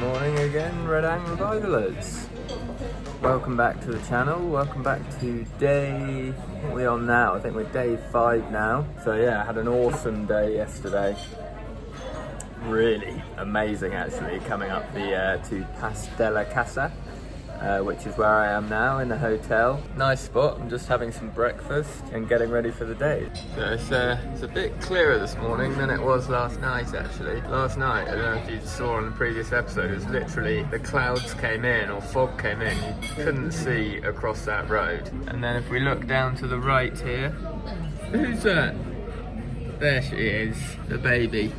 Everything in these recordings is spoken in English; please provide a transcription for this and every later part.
morning again, Red Ang Revivalers. Welcome back to the channel, welcome back to day, what are we on now? I think we're day 5 now. So yeah, I had an awesome day yesterday. Really amazing actually, coming up to Pas de la Casa, which is where I am now in the hotel. Nice spot. I'm just having some breakfast and getting ready for the day. So it's a bit clearer this morning than it was last night actually. Last night, I don't know if you saw on the previous episode, it was literally the clouds came in or fog came in. You couldn't see across that road. And then if we look down to the right here, who's that? There she is, the baby.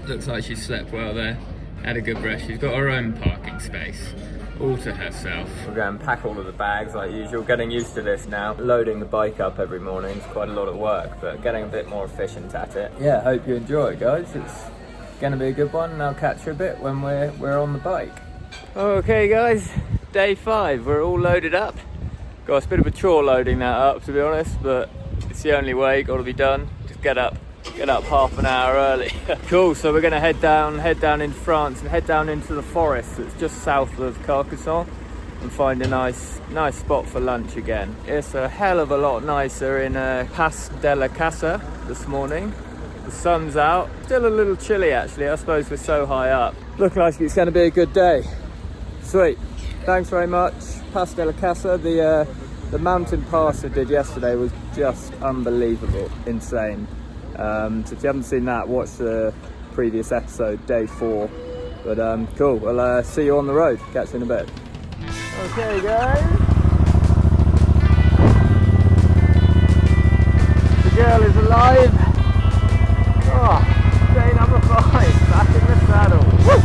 Looks like she slept well there. Had a good rest. She's got her own parking space all to herself. We're going to pack all of the bags like usual. Getting used to this now. Loading the bike up every morning is quite a lot of work, but getting a bit more efficient at it. Yeah, hope you enjoy it, guys. It's going to be a good one, and I'll catch you a bit when we're on the bike. Okay, guys, day 5. We're all loaded up. Got a bit of a chore loading that up, to be honest, but it's the only way. Got to be done. Just get up half an hour early. Cool, so we're going to head down into France and head down into the forest that's just south of Carcassonne and find a nice spot for lunch again. It's a hell of a lot nicer in Pas de la Casa this morning. The sun's out, still a little chilly actually, I suppose we're so high up. Look like it's going to be a good day. Sweet, thanks very much. Pas de la Casa, the mountain pass I did yesterday was just unbelievable, insane. So if you haven't seen that, watch the previous episode, day 4. But cool, we'll see you on the road. Catch you in a bit. Okay guys. The girl is alive. Oh, day number 5, back in the saddle. Woo!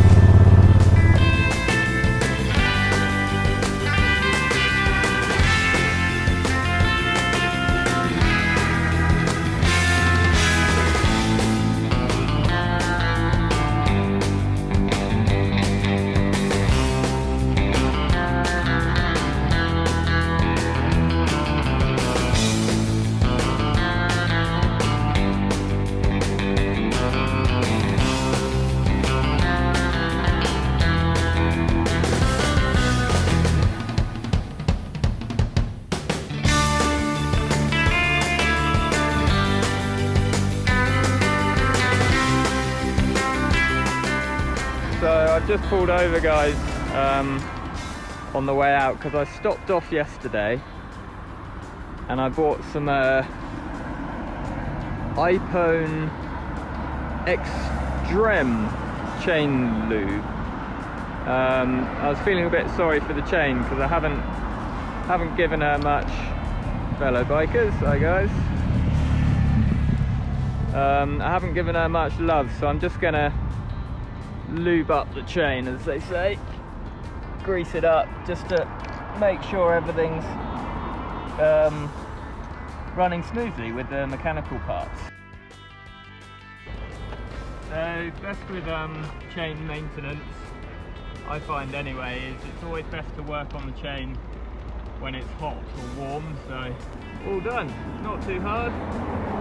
So I've just pulled over, guys, on the way out because I stopped off yesterday and I bought some iPhone Extreme chain lube. I was feeling a bit sorry for the chain because I haven't given her much, fellow bikers, hi guys. I haven't given her much love, so I'm just gonna lube up the chain, as they say, grease it up just to make sure everything's running smoothly with the mechanical parts. So best with chain maintenance, I find anyway, is it's always best to work on the chain when it's hot or warm. So all done, not too hard,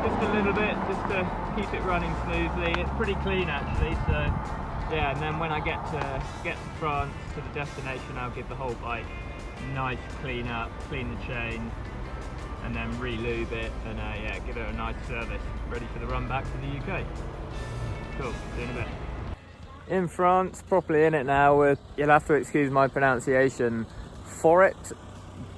just a little bit just to keep it running smoothly. It's pretty clean actually, so yeah, and then when I get to France, to the destination, I'll give the whole bike a nice clean up, clean the chain, and then re-lube it, and yeah, give it a nice service, ready for the run back to the UK. Cool, see you in a bit. In France, properly in it now, you'll have to excuse my pronunciation, Forêt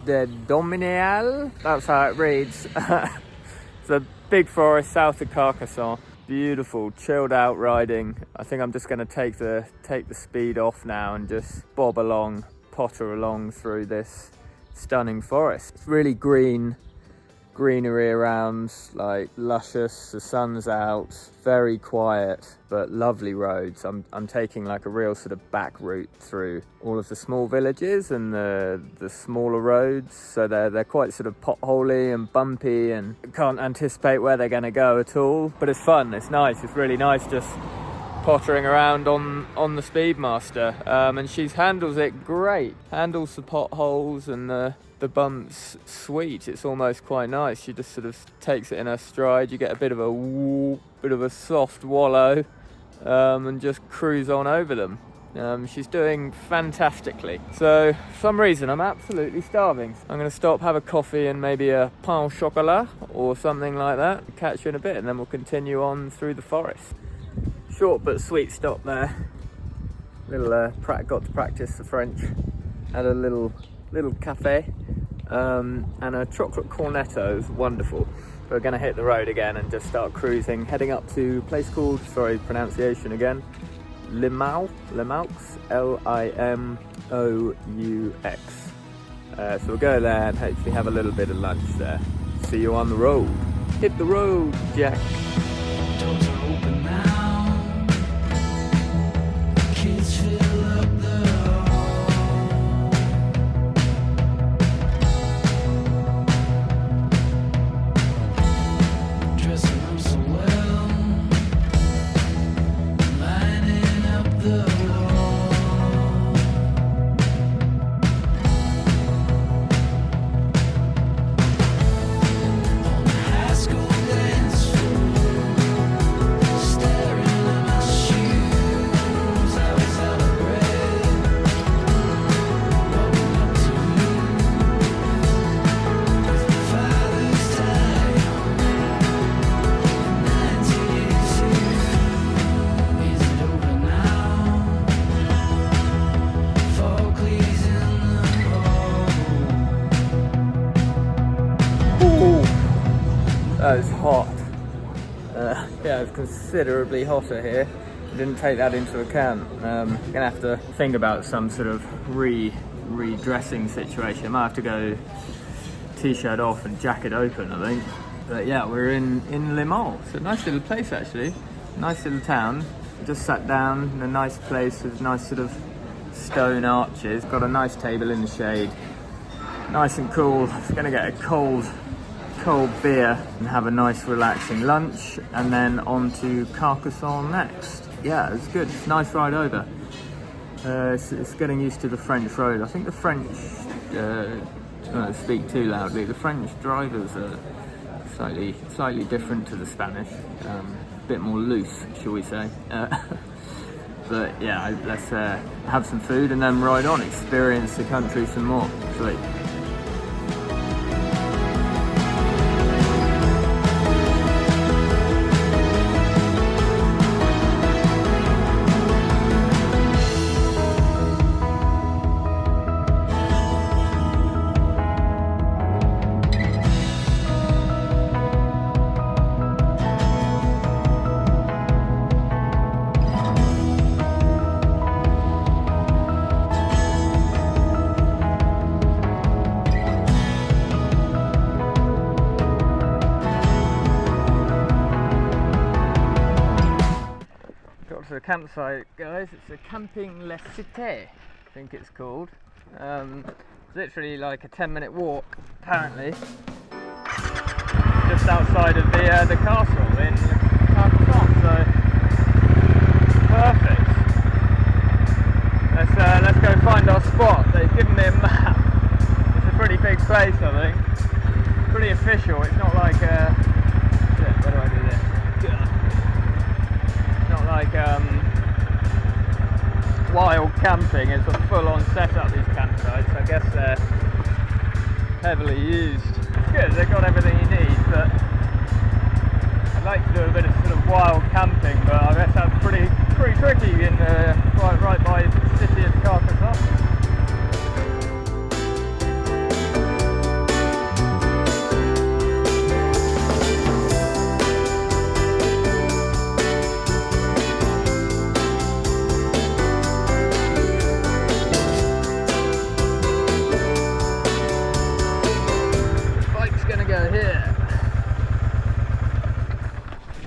de Dominial, that's how it reads. It's a big forest south of Carcassonne. Beautiful, chilled out riding. I think I'm just going to take the speed off now and just bob along, potter along through this stunning forest. It's really greenery around, like luscious, the sun's out, very quiet, but lovely roads. I'm taking like a real sort of back route through all of the small villages and the smaller roads, so they're quite sort of potholy and bumpy and can't anticipate where they're going to go at all, but it's fun, it's nice, it's really nice just pottering around on the Speedmaster, and she handles it great, handles the potholes and the bumps sweet. It's almost quite nice. She just sort of takes it in her stride. You get a bit of a soft wallow, and just cruise on over them. She's doing fantastically. So for some reason I'm absolutely starving. I'm going to stop, have a coffee and maybe a pain au chocolat or something like that. Catch you in a bit and then we'll continue on through the forest. Short but sweet stop there. Got to practice the French. Had a little cafe and a chocolate cornetto. It was wonderful. We're going to hit the road again and just start cruising, heading up to a place called, sorry, pronunciation again, Limaux, Limaux. So we'll go there and hopefully have a little bit of lunch there. See you on the road. Hit the road, Jack. Doors are open now. Kids fill up the hall. Dressing up so well, lining up the wall. On the high school dance floor, staring at my shoes, I was out of breath, walking up to you with my father's tie in 1982. Is it over now? Folkleys in the hall. Ooh, that is hot. Yeah, it's considerably hotter here. I didn't take that into account. Gonna have to think about some sort of redressing situation. I might have to go t-shirt off and jacket open, I think. But yeah, we're in Le Mans. It's a nice little place actually. Nice little town. Just sat down in a nice place with nice sort of stone arches. Got a nice table in the shade. Nice and cool. Gonna get a cold beer and have a nice relaxing lunch and then on to Carcassonne next. Yeah, it's good. It's a nice ride over. It's getting used to the French road. I think the French, don't speak too loudly, the French drivers are slightly different to the Spanish. A bit more loose, shall we say. But yeah, let's have some food and then ride on, experience the country some more. Sweet. Got to the campsite, guys. It's a Camping La Cité, I think it's called. It's literally like a 10-minute walk, apparently, just outside of the castle in Carcassonne. So perfect. Let's go find our spot. They've given me a map. It's a pretty big place, I think. Pretty official. It's not like shit, where do I do this? Not like wild camping. It's a full-on setup, these campsites. I guess they're heavily used. It's good, they've got everything you need, but I'd like to do a bit of sort of wild camping, but I guess that's pretty tricky in right by the city of Carcassonne.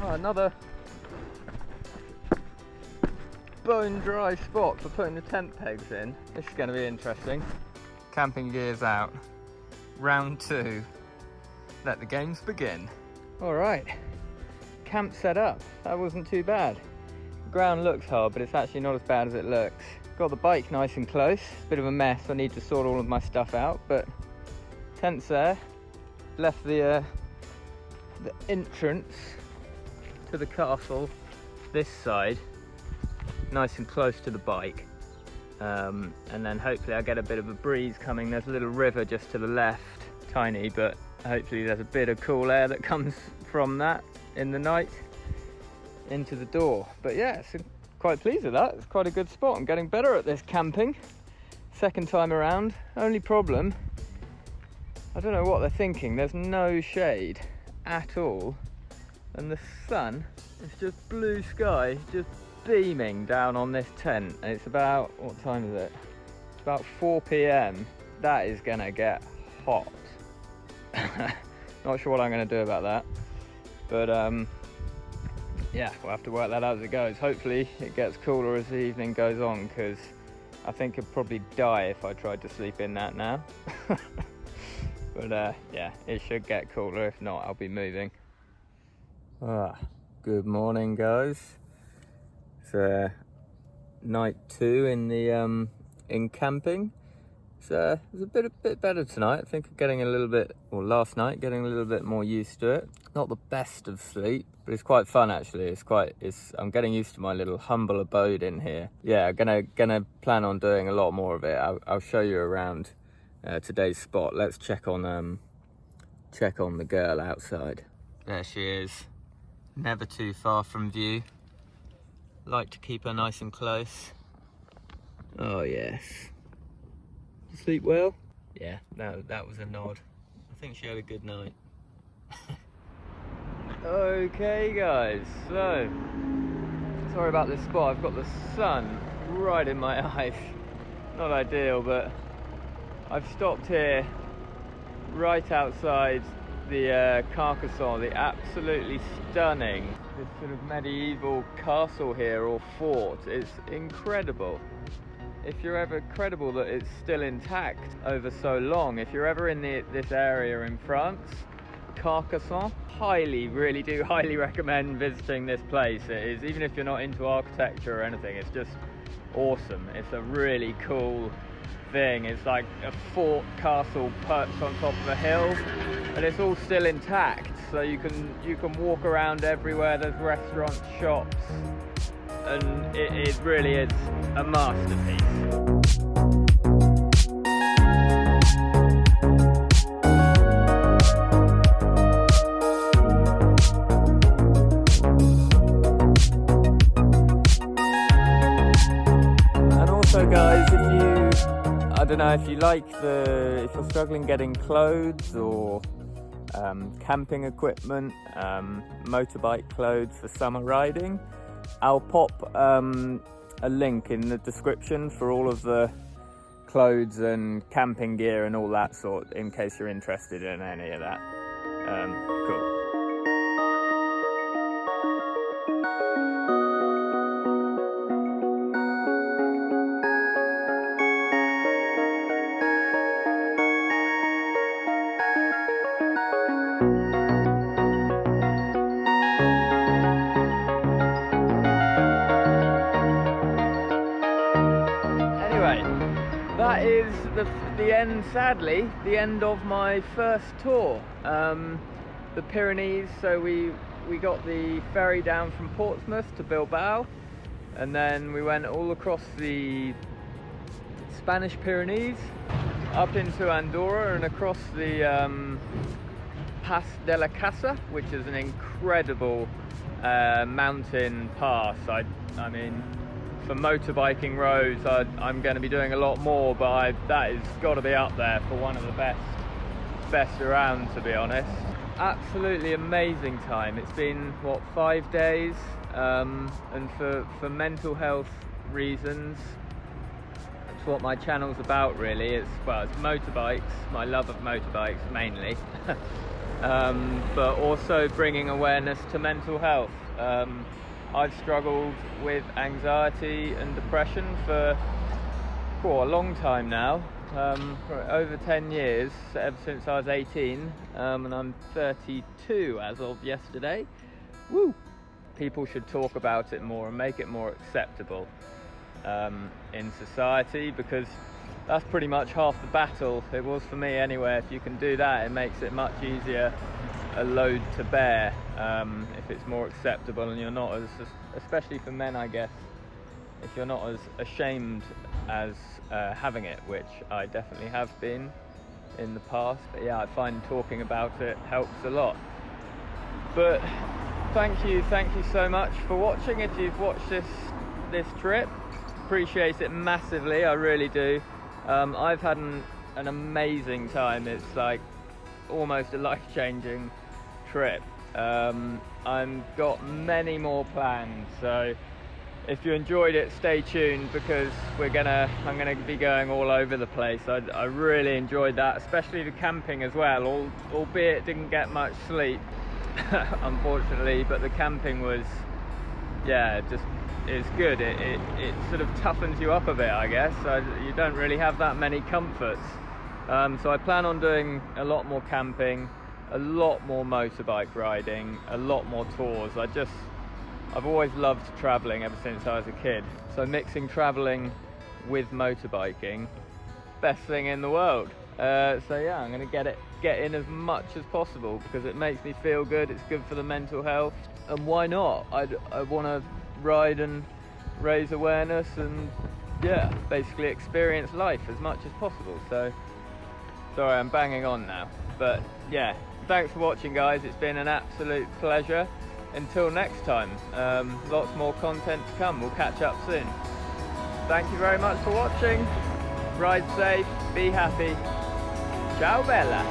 Another bone dry spot for putting the tent pegs in. This is going to be interesting. Camping gear's out. Round 2. Let the games begin. Alright, camp set up. That wasn't too bad. The ground looks hard, but it's actually not as bad as it looks. Got the bike nice and close. It's a bit of a mess. I need to sort all of my stuff out, but tent's there. Left the entrance to the castle this side, nice and close to the bike. and then hopefully I'll get a bit of a breeze coming. There's a little river just to the left, tiny, but hopefully there's a bit of cool air that comes from that in the night into the door. But yeah, so quite pleased with that. It's quite a good spot. I'm getting better at this camping. Second time around. Only problem, I don't know what they're thinking. There's no shade at all, and the sun is just blue sky, just beaming down on this tent. And it's about, what time is it? It's about 4 p.m. That is gonna get hot. Not sure what I'm gonna do about that, but yeah, we'll have to work that out as it goes. Hopefully it gets cooler as the evening goes on, because I think I'd probably die if I tried to sleep in that now. But yeah, it should get cooler. If not, I'll be moving. Good morning, guys. It's night 2 in the in camping. It's a bit better tonight. I think I'm getting a little bit, or last night, getting a little bit more used to it. Not the best of sleep, but it's quite fun actually. I'm getting used to my little humble abode in here. Yeah, gonna plan on doing a lot more of it. I'll show you around today's spot. Let's check on the girl outside. There she is. Never too far from view. Like to keep her nice and close. Oh yes. Sleep well? Yeah, no, that was a nod. I think she had a good night. Okay guys, so sorry about this spot. I've got the sun right in my eyes. Not ideal, but I've stopped here right outside the Carcassonne, the absolutely stunning, this sort of medieval castle here, or fort. It's incredible. If you're ever credible that it's still intact over so long, if you're ever in this area in France, Carcassonne, really do highly recommend visiting this place. It is, even if you're not into architecture or anything, it's just awesome. It's a really cool thing. It's like a fort castle perched on top of a hill, and it's all still intact, so you can walk around everywhere. There's restaurants, shops, and it really is a masterpiece. And also guys, I don't know if you like if you're struggling getting clothes or camping equipment, motorbike clothes for summer riding, I'll pop a link in the description for all of the clothes and camping gear and all that sort, in case you're interested in any of that. Cool. That is the end, sadly, the end of my first tour. The Pyrenees, so we got the ferry down from Portsmouth to Bilbao, and then we went all across the Spanish Pyrenees, up into Andorra and across the Pass de la Casa, which is an incredible mountain pass. I mean, for motorbiking roads, I'm going to be doing a lot more, but that has got to be up there for one of the best around, to be honest. Absolutely amazing time. It's been, what, 5 days, and for mental health reasons, that's what my channel's about really. It's motorbikes, my love of motorbikes mainly, but also bringing awareness to mental health. I've struggled with anxiety and depression for a long time now, for over 10 years, ever since I was 18, and I'm 32 as of yesterday. Woo! People should talk about it more and make it more acceptable in society, because that's pretty much half the battle. It was for me anyway. If you can do that, it makes it much easier a load to bear, if it's more acceptable and you're not as, especially for men I guess, if you're not as ashamed as having it, which I definitely have been in the past. But yeah, I find talking about it helps a lot. But thank you so much for watching. If you've watched this trip, appreciate it massively, I really do. I've had an amazing time. It's like almost a life-changing trip. I've got many more plans, so if you enjoyed it, stay tuned, because I'm gonna be going all over the place. I really enjoyed that, especially the camping as well, albeit didn't get much sleep unfortunately, but the camping was, yeah, just is good. It sort of toughens you up a bit, I guess. You don't really have that many comforts. So I plan on doing a lot more camping, a lot more motorbike riding, a lot more tours. I've always loved traveling ever since I was a kid. So mixing traveling with motorbiking, best thing in the world. So yeah, I'm gonna get in as much as possible because it makes me feel good. It's good for the mental health, and why not? I want to ride and raise awareness and, yeah, basically experience life as much as possible. So sorry, I'm banging on now, but yeah, thanks for watching, guys. It's been an absolute pleasure. Until next time, lots more content to come. We'll catch up soon. Thank you very much for watching. Ride safe, be happy. Ciao bella.